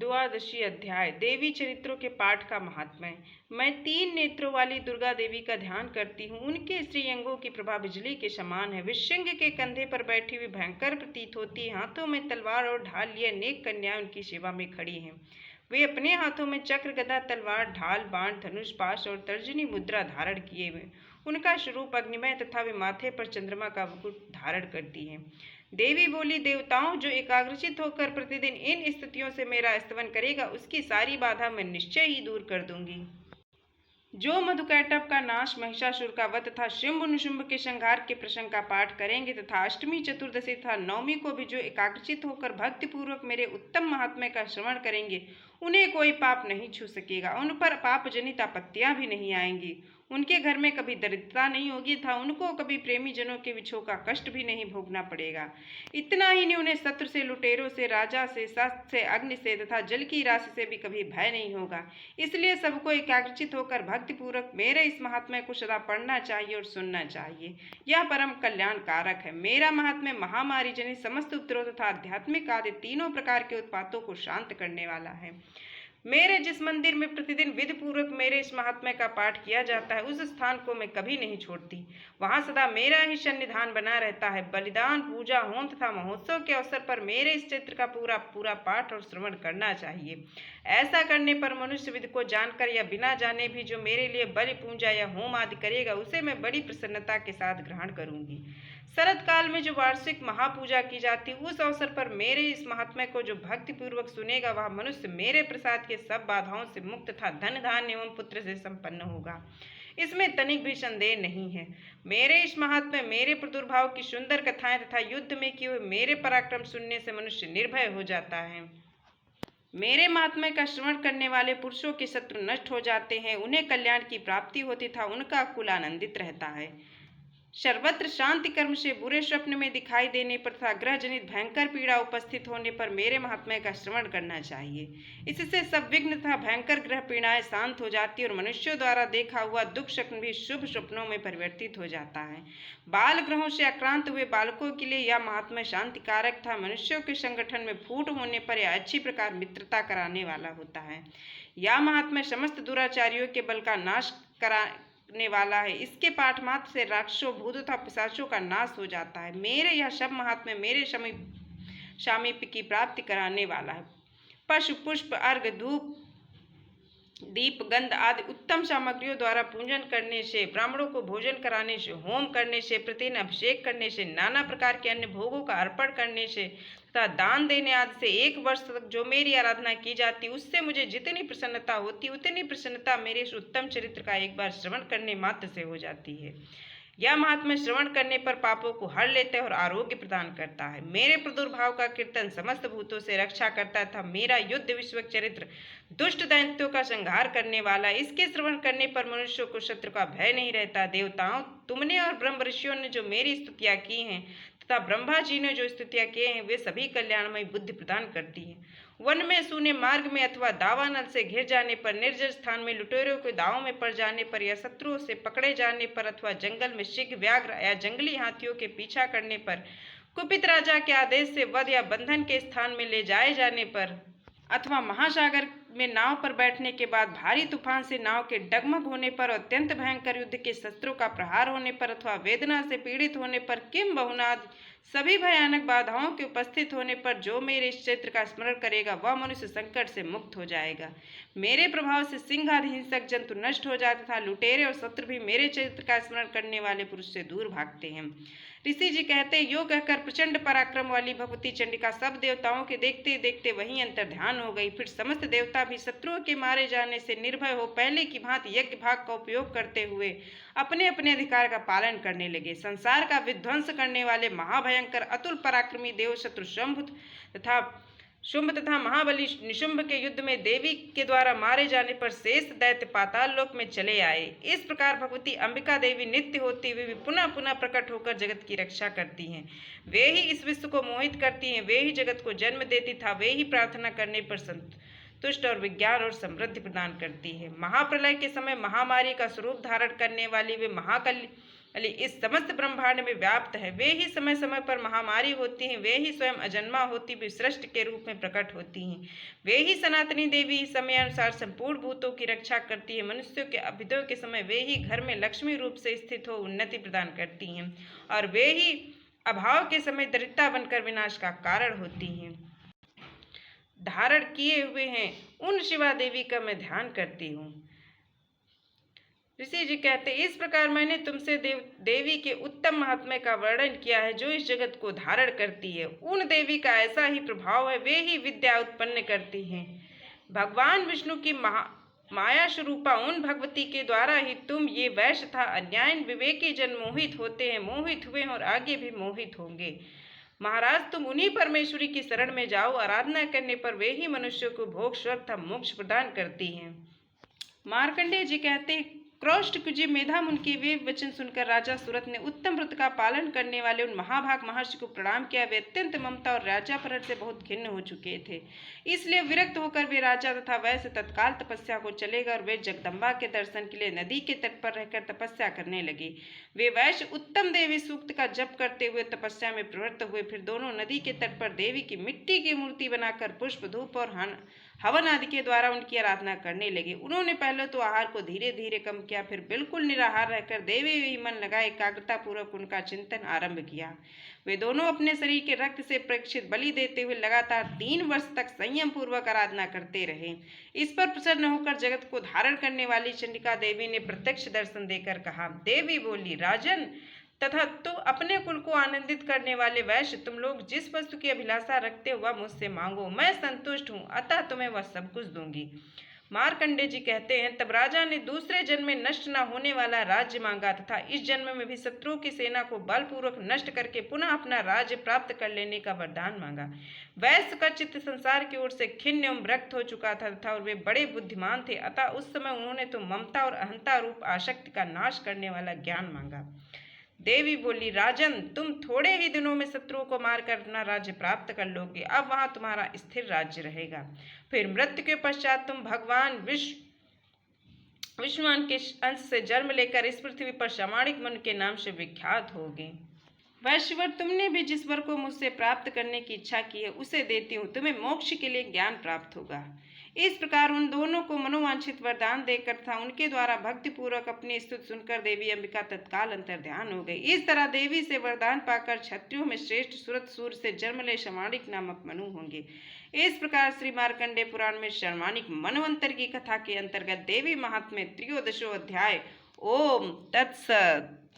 द्वादशी अध्याय देवी चरित्रों के पाठ का महात्म्य। मैं 3 नेत्रों वाली दुर्गा देवी का ध्यान करती हूँ। उनके श्रीअंगों की प्रभा बिजली के समान है। विश्वंग के कंधे पर बैठी हुई भयंकर प्रतीत होती है। हाथों में तलवार और ढाल लिए अनेक कन्याएं उनकी सेवा में खड़ी हैं। वे अपने हाथों में चक्र, गदा, तलवार, ढाल, बाण, धनुष, पाश और तर्जनी मुद्रा धारण किए हुए। उनका स्वरूप अग्निमय तथा वे माथे पर चंद्रमा का मुकुट धारण करती हैं। देवी बोली, देवताओं, जो एकाग्रचित होकर प्रतिदिन इन स्तुतियों से मेरा स्तवन करेगा, उसकी सारी बाधा मैं निश्चय ही दूर कर दूंगी। जो मधुकैटभ का नाश, महिषासुर का वध तथा शुंभ निशुंभ के संहार के प्रसंग का पाठ करेंगे तथा अष्टमी, चतुर्दशी तथा नवमी को भी जो एकाग्रचित होकर भक्तिपूर्वक मेरे उत्तम महात्म्य का श्रवण करेंगे, उन्हें कोई पाप नहीं छू सकेगा। उन पर पाप जनित आपत्तियां भी नहीं आएंगी। उनके घर में कभी दरिद्रता नहीं होगी तथा उनको कभी प्रेमी जनों के विछोह का कष्ट भी नहीं भोगना पड़ेगा। इतना ही नहीं, उन्हें शत्रु से, लुटेरों से, राजा से, शस्त्र से, अग्नि से तथा जल की राशि से भी कभी भय नहीं होगा। इसलिए सबको एकाग्रचित होकर भक्तिपूर्वक मेरे इस महात्म्य को सदा पढ़ना चाहिए और सुनना चाहिए। यह परम कल्याण कारक है। मेरा महात्म्य महामारी जनित समस्त उपद्रव तथा आध्यात्मिक आदि तीनों प्रकार के उत्पातों को शांत करने वाला है। मेरे जिस मंदिर में प्रतिदिन विधि पूर्वक मेरे इस महात्म्य का पाठ किया जाता है, उस स्थान को मैं कभी नहीं छोड़ती। वहां सदा मेरा ही सन्निधान बना रहता है। बलिदान, पूजा, होम तथा महोत्सव के अवसर पर मेरे इस चित्र का पूरा पाठ और श्रवण करना चाहिए। ऐसा करने पर मनुष्य विधि को जानकर या बिना जाने भी जो मेरे लिए बलि, पूजा या होम आदि करेगा, उसे मैं बड़ी प्रसन्नता के साथ ग्रहण करूंगी। शरद काल में जो वार्षिक महापूजा की जाती, उस अवसर पर मेरे इस महात्म्य को जो भक्ति पूर्वक सुनेगा, वह मनुष्य मेरे प्रसाद के सब बाधाओं से मुक्त तथा धन, धान्य एवं पुत्र से संपन्न होगा। इसमें तनिक भी संदेह नहीं है। मेरे इस महात्म्य, मेरे प्रादुर्भाव की सुंदर कथाएं तथा युद्ध में किए हुए मेरे पराक्रम सुनने से मनुष्य निर्भय हो जाता है। मेरे महात्म्य का श्रवण करने वाले पुरुषों के शत्रु नष्ट हो जाते हैं, उन्हें कल्याण की प्राप्ति होती तथा उनका कुल आनंदित रहता है। सर्वत्र शांति कर्म से बुरे स्वप्न में दिखाई देने पर तथा ग्रह जनित भयंकर पीड़ा उपस्थित होने पर मेरे महात्म्य का श्रवण करना चाहिए। इससे सब विघ्न तथा भयंकर ग्रह पीड़ाएं शांत हो जाती और मनुष्यों द्वारा देखा हुआ दुख स्वप्न भी शुभ स्वप्नों में परिवर्तित हो जाता है। बाल ग्रहों से आक्रांत हुए बालकों के लिए यह महात्म्य शांतिकारक था। मनुष्यों के संगठन में फूट होने पर यह अच्छी प्रकार मित्रता कराने वाला होता है। यह महात्म्य समस्त दुराचारियों के बल का नाश ने वाला है। इसके पाठ मात्र से राक्षसों, भूतों तथा पिशाचों का नाश हो जाता है। मेरे यह सब महात्म्य मेरे सामीप्य की प्राप्ति कराने वाला है। पशु, पुष्प, अर्घ, धूप, दीप, गंध आदि उत्तम सामग्रियों द्वारा पूजन करने से, ब्राह्मणों को भोजन कराने से, होम करने से, प्रतिदिन अभिषेक करने से, नाना प्रकार के अन्य भोगों का अर्पण करने से तथा दान देने आदि से 1 वर्ष तक जो मेरी आराधना की जाती, उससे मुझे जितनी प्रसन्नता होती, उतनी प्रसन्नता मेरे इस उत्तम चरित्र का एक बार श्रवण करने मात्र से हो जाती है। यह महात्म्य श्रवण करने पर पापों को हर लेता है और आरोग्य प्रदान करता है। मेरे प्रादुर्भाव का कीर्तन समस्त भूतों से रक्षा करता था। मेरा युद्ध विश्व चरित्र दुष्ट दैत्यों का संहार करने वाला। इसके श्रवण करने पर मनुष्यों को शत्रु का भय नहीं रहता। देवताओं, तुमने और ब्रह्म ऋषियों ने जो मेरी स्तुतियां की हैं तथा ब्रह्मा जी ने जो स्तुतियां किए हैं, वे सभी कल्याणमय बुद्धि प्रदान करती हैं। वन में, सूने मार्ग में अथवा दावानल से घिर जाने पर, निर्जन स्थान में लुटेरों के दावों में पड़ जाने पर या शत्रुओं से पकड़े जाने पर अथवा जंगल में सिंह, व्याघ्र या जंगली हाथियों के पीछा करने पर, कुपित राजा के आदेश से वध या बंधन के स्थान में ले जाए जाने पर, अथवा महासागर में नाव पर बैठने के बाद भारी तूफान से नाव के डगमग होने पर, अत्यंत भयंकर युद्ध के शस्त्रों का प्रहार होने पर अथवा वेदना से पीड़ित होने पर, किम बहुनाद सभी भयानक बाधाओं के उपस्थित होने पर जो मेरे इस क्षेत्र का स्मरण करेगा, वह मनुष्य संकट से मुक्त हो जाएगा। मेरे प्रभाव से सिंह आदि हिंसक जंतु नष्ट हो जाते था। लुटेरे और शत्रु भी मेरे चरित्र का स्मरण करने वाले पुरुष से दूर भागते हैं। ऋषि जी कहते हैं, यो कहकर प्रचंड पराक्रम वाली भगवती चंडिका सब देवताओं के देखते देखते वहीं अंतर ध्यान हो गई। फिर समस्त देवता भी शत्रुओं के मारे जाने से निर्भय हो पहले की भांति यज्ञ भाग का उपयोग करते हुए अपने अपने अधिकार का पालन करने लगे। संसार का विध्वंस करने वाले महाभयंकर अतुल पराक्रमी देव शत्रु शुंभ तथा महाबली निशुंभ के युद्ध में देवी के द्वारा मारे जाने पर शेष दैत्य पाताल लोक में चले आए। इस प्रकार भगवती अंबिका देवी नित्य होती हुई भी पुनः पुनः प्रकट होकर जगत की रक्षा करती हैं। वे ही इस विश्व को मोहित करती हैं, वे ही जगत को जन्म देती था, वे ही प्रार्थना करने पर संतुष्ट और विज्ञान और समृद्धि प्रदान करती है। महाप्रलय के समय महामारी का स्वरूप धारण करने वाली वे इस समस्त ब्रह्मांड में व्याप्त है। वे ही समय समय पर महामारी होती हैं, वे ही स्वयं अजन्मा होती भी सृष्टि के रूप में प्रकट होती हैं। वे ही सनातनी देवी समय अनुसार संपूर्ण भूतों की रक्षा करती है। मनुष्यों के अभ्युदय के समय वे ही घर में लक्ष्मी रूप से स्थित हो उन्नति प्रदान करती हैं, और वे ही अभाव के समय दरिद्रता बनकर विनाश का कारण होती हैं। धारण किए हुए हैं उन शिवा देवी का मैं ध्यान करती हूँ। ऋषि जी कहते, इस प्रकार मैंने तुमसे देवी के उत्तम महात्म्य का वर्णन किया है, जो इस जगत को धारण करती है। उन देवी का ऐसा ही प्रभाव है, वे ही विद्या उत्पन्न करती हैं। भगवान विष्णु की माया स्वरूपा उन भगवती के द्वारा ही तुम ये वैश्य तथा अन्याय विवेकी जन मोहित होते हैं, मोहित हुए और आगे भी मोहित होंगे। महाराज, तुम उन्हीं परमेश्वरी की शरण में जाओ। आराधना करने पर वे ही मनुष्यों को भोग स्वर्ग तथा मोक्ष प्रदान करती हैं। मार्कंडेय जी कहते, क्रौष्टकुजी मेधामुन के वे वचन सुनकर राजा सूरत ने उत्तम व्रत का पालन करने वाले उन महाभाग महर्षि को प्रणाम किया। वे अत्यंत ममता और राजापरण से बहुत खिन्न हो चुके थे, इसलिए विरक्त होकर वे राजा तथा वैश्य तत्काल तपस्या को चले गए और वे जगदम्बा के दर्शन के लिए नदी के तट पर रहकर तपस्या करने लगे। वे वैश्य उत्तम देवी सूक्त का जप करते हुए तपस्या में प्रवृत्त हुए। फिर दोनों नदी के तट पर देवी की मिट्टी की मूर्ति बनाकर पुष्प, धूप और हवन आदि के द्वारा उनकी आराधना करने लगे। उन्होंने पहले तो आहार को धीरे धीरे कम किया, फिर बिल्कुल निराहार रहकर देवी ही मन लगाए एकाग्रता पूर्वक उनका चिंतन आरंभ किया। वे दोनों अपने शरीर के रक्त से प्रेक्षित बलि देते हुए लगातार 3 वर्ष तक संयम पूर्वक आराधना करते रहे। इस पर प्रसन्न होकर जगत को धारण करने वाली चंडिका देवी ने प्रत्यक्ष दर्शन देकर कहा। देवी बोली, राजन तथा तो अपने कुल को आनंदित करने वाले वैश्य, तुम लोग जिस वस्तु की अभिलाषा रखते हुआ मुझसे मांगो, मैं संतुष्ट हूँ, अतः तुम्हें वह सब कुछ दूंगी। मार्कंडेय जी कहते हैं, तब राजा ने दूसरे जन्म में नष्ट न होने वाला राज्य मांगा तथा इस जन्म में भी शत्रुओं की सेना को बलपूर्वक नष्ट करके पुनः अपना राज्य प्राप्त कर लेने का वरदान मांगा। वैश्य का चित्त संसार की ओर से खिन्न एवं विरक्त हो चुका था और वे बड़े बुद्धिमान थे, अतः उस समय उन्होंने तो ममता और अहंता रूप आसक्ति का नाश करने वाला ज्ञान मांगा। देवी बोली, राजन, तुम थोड़े ही दिनों में शत्रुओं को मारकर अपना राज्य प्राप्त कर लोगे। अब वहां तुम्हारा स्थिर राज्य रहेगा। फिर मृत्यु के पश्चात तुम भगवान विष्णुमान के अंश से जन्म लेकर इस पृथ्वी पर शामाणिक मन के नाम से विख्यात होगे। वैश्यवर, तुमने भी जिस वर को मुझसे प्राप्त करने की इच्छा की है उसे देती हूँ। तुम्हें मोक्ष के लिए ज्ञान प्राप्त होगा। इस प्रकार उन दोनों को मनोवांछित वरदान देकर था उनके द्वारा भक्तिपूर्वक अपनी स्तुति सुनकर देवी अंबिका तत्काल अंतर ध्यान हो गई। इस तरह देवी से वरदान पाकर क्षत्रियों में श्रेष्ठ सूरत सूर्य से जन्म ले शर्माणिक नामक मनु होंगे। इस प्रकार श्री मार्कंडेय पुराण में शर्माणिक मनवंतर की कथा के अंतर्गत देवी महात्म्य 13वां अध्याय। ओम तत्सत।